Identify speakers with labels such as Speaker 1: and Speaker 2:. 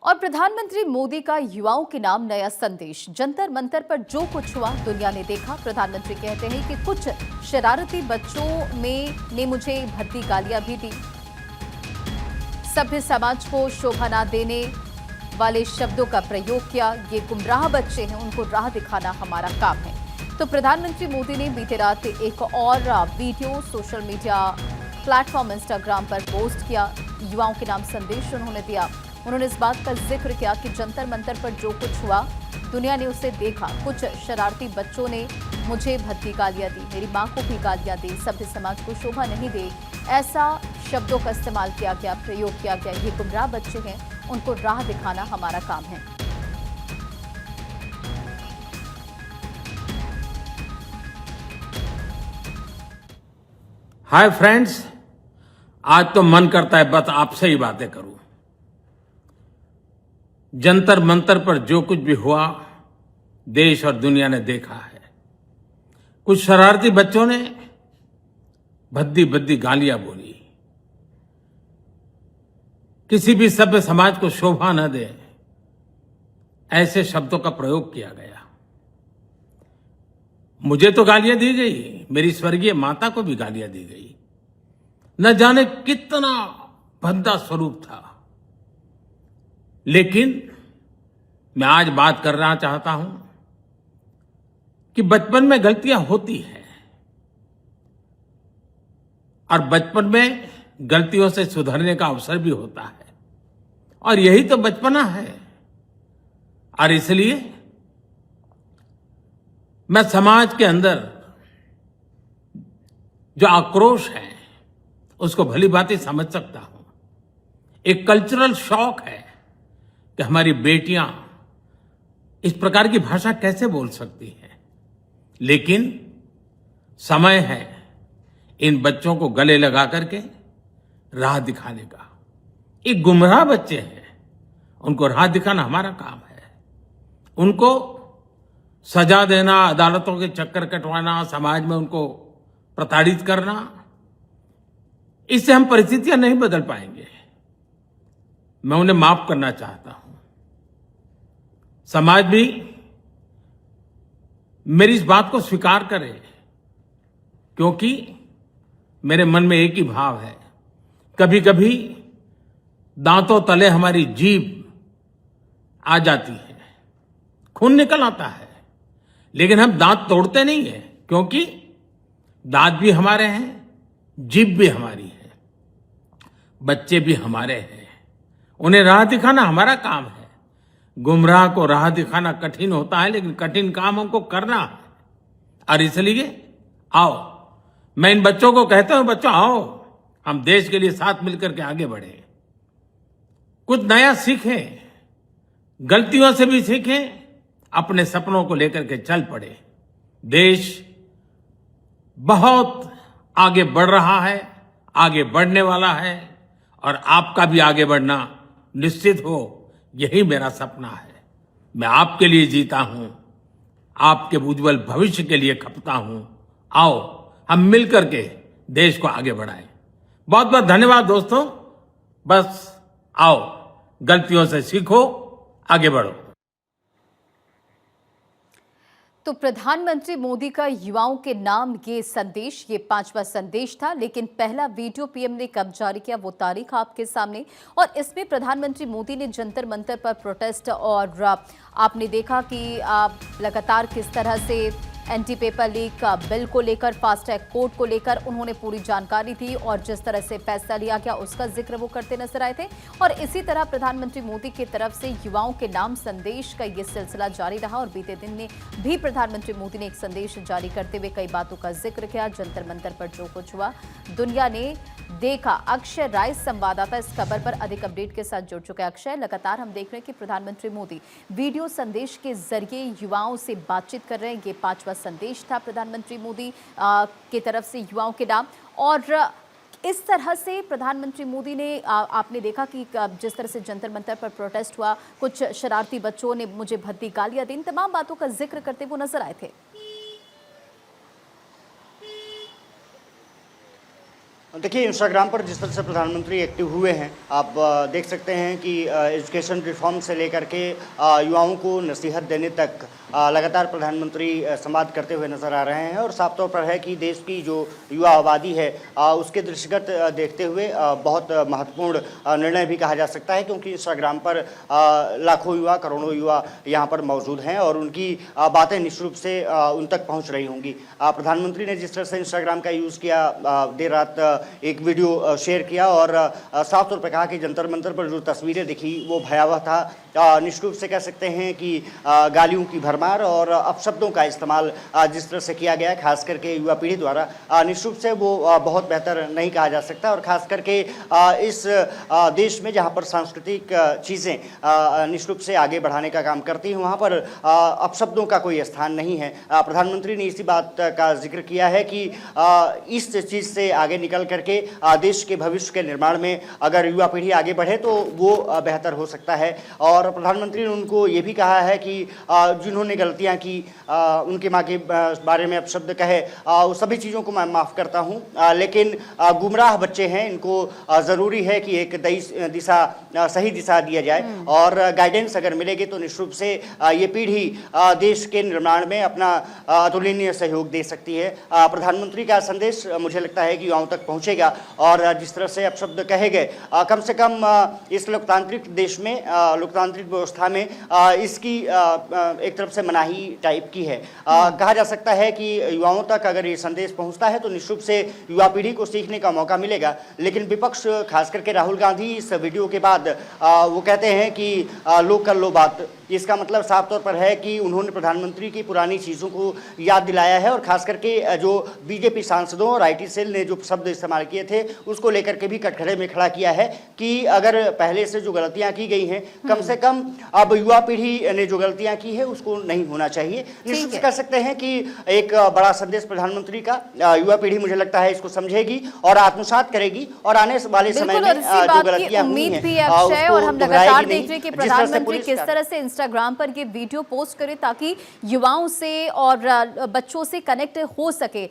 Speaker 1: और प्रधानमंत्री मोदी का युवाओं के नाम नया संदेश। जंतर मंतर पर जो कुछ हुआ दुनिया ने देखा। प्रधानमंत्री कहते हैं कि कुछ शरारती बच्चों ने मुझे भद्दी गालियां भी दी। सभ्य समाज को शोभा न देने वाले शब्दों का प्रयोग किया। ये गुमराह बच्चे हैं, उनको राह दिखाना हमारा काम है। तो प्रधानमंत्री मोदी ने बीते रात एक और video social media platform Instagram पर पोस्ट किया। युवाओं के नाम संदेश उन्होंने दिया। उन्होंने इस बात का जिक्र किया कि जंतर मंतर पर जो कुछ हुआ दुनिया ने उसे देखा। कुछ शरारती बच्चों ने मुझे भद्दी गालियां दी, मेरी मां को भी गालियां दी। सभ्य समाज को शोभा नहीं दे, ऐसा शब्दों का इस्तेमाल किया गया, प्रयोग किया गया। ये गुमराह बच्चे हैं, उनको राह दिखाना हमारा काम है।
Speaker 2: हाय फ्रेंड्स, आज तो मन करता है बस आपसे ही बातें करूं। जंतर मंतर पर जो कुछ भी हुआ देश और दुनिया ने देखा है। कुछ शरारती बच्चों ने भद्दी भद्दी गालियां बोली। किसी भी सभ्य समाज को शोभा न दे ऐसे शब्दों का प्रयोग किया गया। मुझे तो गालियां दी गई, मेरी स्वर्गीय माता को भी गालियां दी गई। न जाने कितना भद्दा स्वरूप था। लेकिन मैं आज बात करना चाहता हूं कि बचपन में गलतियां होती हैं और बचपन में गलतियों से सुधरने का अवसर भी होता है, और यही तो बचपना है। और इसलिए मैं समाज के अंदर जो आक्रोश है उसको भली भांति समझ सकता हूं। एक कल्चरल शॉक है कि हमारी बेटियां इस प्रकार की भाषा कैसे बोल सकती हैं। लेकिन समय है इन बच्चों को गले लगा करके राह दिखाने का। एक गुमराह बच्चे हैं, उनको राह दिखाना हमारा काम है। उनको सजा देना, अदालतों के चक्कर कटवाना, समाज में उनको प्रताड़ित करना, इससे हम परिस्थितियां नहीं बदल पाएंगे। मैं उन्हें माफ करना चाहता हूं। समाज भी मेरी इस बात को स्वीकार करे, क्योंकि मेरे मन में एक ही भाव है। कभी कभी दांतों तले हमारी जीभ आ जाती है, खून निकल आता है, लेकिन हम दांत तोड़ते नहीं है, क्योंकि दांत भी हमारे हैं, जीभ भी हमारी है, बच्चे भी हमारे हैं। उन्हें राह दिखाना हमारा काम है। गुमराह को राह दिखाना कठिन होता है, लेकिन कठिन काम हमको करना है। और इसलिए आओ, मैं इन बच्चों को कहता हूं, बच्चों आओ, हम देश के लिए साथ मिलकर के आगे बढ़े, कुछ नया सीखें, गलतियों से भी सीखें, अपने सपनों को लेकर के चल पड़े। देश बहुत आगे बढ़ रहा है, आगे बढ़ने वाला है, और आपका भी आगे बढ़ना निश्चित हो, यही मेरा सपना है। मैं आपके लिए जीता हूं, आपके उज्जवल भविष्य के लिए खपता हूं। आओ हम मिलकर के देश को आगे बढ़ाएं। बहुत बहुत धन्यवाद दोस्तों। बस आओ, गलतियों से सीखो, आगे बढ़ो।
Speaker 1: तो प्रधानमंत्री मोदी का युवाओं के नाम ये संदेश, ये 5वां संदेश था। लेकिन पहला वीडियो पीएम ने कब जारी किया वो तारीख आपके सामने, और इसमें प्रधानमंत्री मोदी ने जंतर मंतर पर प्रोटेस्ट, और आपने देखा कि लगातार किस तरह से एंटी पेपर लीक बिल को लेकर, फास्ट ट्रैक कोर्ट को लेकर उन्होंने पूरी जानकारी दी, और जिस तरह से फैसला लिया गया उसका जिक्र वो करते नजर आए थे। और इसी तरह प्रधानमंत्री मोदी की तरफ से युवाओं के नाम संदेश का ये सिलसिला जारी रहा। और बीते दिन में भी प्रधानमंत्री मोदी ने एक संदेश जारी करते हुए कई बातों का जिक्र किया। जंतर मंतर पर जो कुछ हुआ दुनिया ने देखा। अक्षय राय संवाददाता इस खबर पर अधिक अपडेट के साथ जुड़ चुके हैं। अक्षय, लगातार हम देख रहे हैं कि प्रधानमंत्री मोदी वीडियो संदेश के जरिए युवाओं से बातचीत कर रहे हैं। ये 5वां संदेश था प्रधानमंत्री मोदी की तरफ से युवाओं के नाम। और इस तरह से प्रधानमंत्री मोदी ने, आपने देखा कि जिस तरह से जंतर मंतर पर प्रोटेस्ट हुआ, कुछ शरारती बच्चों ने मुझे भद्दी गालियां दी, इन तमाम बातों का जिक्र करते वो नजर आए थे।
Speaker 3: देखिए, इंस्टाग्राम पर जिस तरह से प्रधानमंत्री एक्टिव हुए हैं, आप देख सकते हैं कि एजुकेशन रिफॉर्म से लेकर के युवाओं को नसीहत देने तक लगातार प्रधानमंत्री संवाद करते हुए नजर आ रहे हैं। और साफ तौर पर है कि देश की जो युवा आबादी है उसके दृष्टिगत देखते हुए बहुत महत्वपूर्ण निर्णय भी कहा जा सकता है, क्योंकि इंस्टाग्राम पर लाखों युवा, करोड़ों युवा यहाँ पर मौजूद हैं और उनकी बातें निश्चित रूप से उन तक पहुँच रही होंगी। प्रधानमंत्री ने जिस तरह से इंस्टाग्राम का यूज़ किया, देर रात एक वीडियो शेयर किया और साफ तौर पर कहा कि जंतर मंतर पर जो तस्वीरें दिखी वो भयावह था। निश्चित रूप से कह सकते हैं कि गालियों की भरमार और अपशब्दों का इस्तेमाल जिस तरह से किया गया, खास करके युवा पीढ़ी द्वारा, निश्चित रूप से वो बहुत बेहतर नहीं कहा जा सकता। और खास करके इस देश में जहाँ पर सांस्कृतिक चीज़ें निश्चित रूप से आगे बढ़ाने का काम करती हैं, वहाँ पर अपशब्दों का कोई स्थान नहीं है। प्रधानमंत्री ने इसी बात का जिक्र किया है कि इस चीज़ से आगे निकल करके देश के भविष्य के निर्माण में अगर युवा पीढ़ी आगे बढ़े तो वो बेहतर हो सकता है। और प्रधानमंत्री ने उनको ये भी कहा है कि जिन्होंने गलतियां की, उनके माँ के बारे में अपशब्द कहे, उस सभी चीज़ों को मैं माफ़ करता हूँ, लेकिन गुमराह बच्चे हैं, इनको ज़रूरी है कि एक सही दिशा दिया जाए और गाइडेंस अगर मिलेगी तो निश्चित रूप से ये पीढ़ी देश के निर्माण में अपना अतुलनीय सहयोग दे सकती है। प्रधानमंत्री का संदेश मुझे लगता है कि युवाओं तक पहुंचेगा और जिस तरह से अपशब्द कहे गए, कम से कम इस लोकतांत्रिक देश में, लोकतांत्रिक व्यवस्था में इसकी एक तरफ से मनाही टाइप की है। कहा जा सकता है कि युवाओं तक अगर ये संदेश पहुंचता है तो निश्चित रूप से युवा पीढ़ी को सीखने का मौका मिलेगा। लेकिन विपक्ष, खास करके राहुल गांधी, इस वीडियो के बाद वो कहते हैं कि लोग कर लो बात। इसका मतलब साफ तौर पर है कि उन्होंने प्रधानमंत्री की पुरानी चीज़ों को याद दिलाया है और खास करके जो बीजेपी सांसदों और आईटी सेल ने जो शब्द इस्तेमाल किए थे उसको लेकर के भी कटघरे में खड़ा किया है कि अगर पहले से जो गलतियां की गई हैं, कम से कम अब युवा पीढ़ी ने जो गलतियां की है उसको नहीं होना चाहिए। निश्चित कह सकते हैं कि एक बड़ा संदेश प्रधानमंत्री का, युवा पीढ़ी मुझे लगता है इसको समझेगी और आत्मसात करेगी और आने वाले समय में जो गलतियां हुई हैं
Speaker 1: और हम लगातार देख रहे हैं कि प्रधानमंत्री किस तरह से इंस्टाग्राम पर ये वीडियो पोस्ट करे ताकि युवाओं से और बच्चों से कनेक्ट हो सके।